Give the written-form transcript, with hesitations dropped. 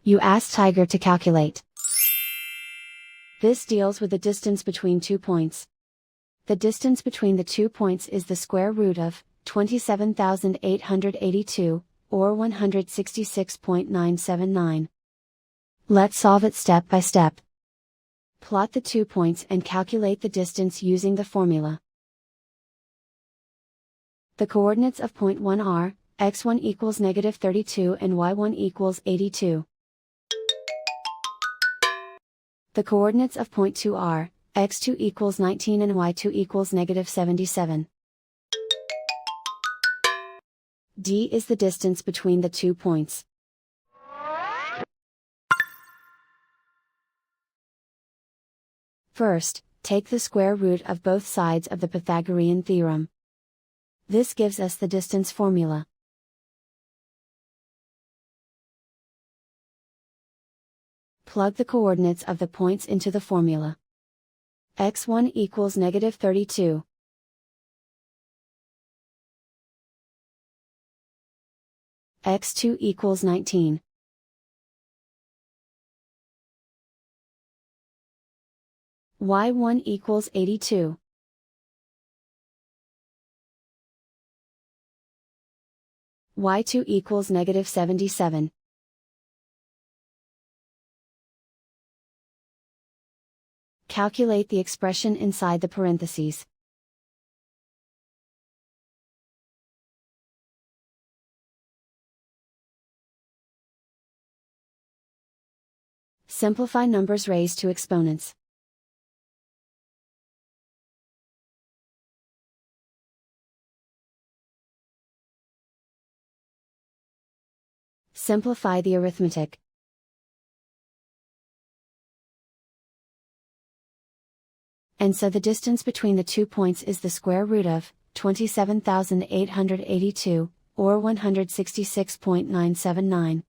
You ask Tiger to calculate. This deals with the distance between 2 points. The distance between the 2 points is the square root of 27,882, or 166.979. Let's solve it step by step. Plot the 2 points and calculate the distance using the formula. The coordinates of point 1 are, x1 equals -32 and y1 equals 82. The coordinates of point 2 are, x2 equals 19 and y2 equals -77. D is the distance between the 2 points. First, take the square root of both sides of the Pythagorean theorem. This gives us the distance formula. Plug the coordinates of the points into the formula. x1 equals -32. x2 equals 19. y1 equals 82. y2 equals -77. Calculate the expression inside the parentheses. Simplify numbers raised to exponents. Simplify the arithmetic. And so the distance between the 2 points is the square root of 27,882, or 166.979.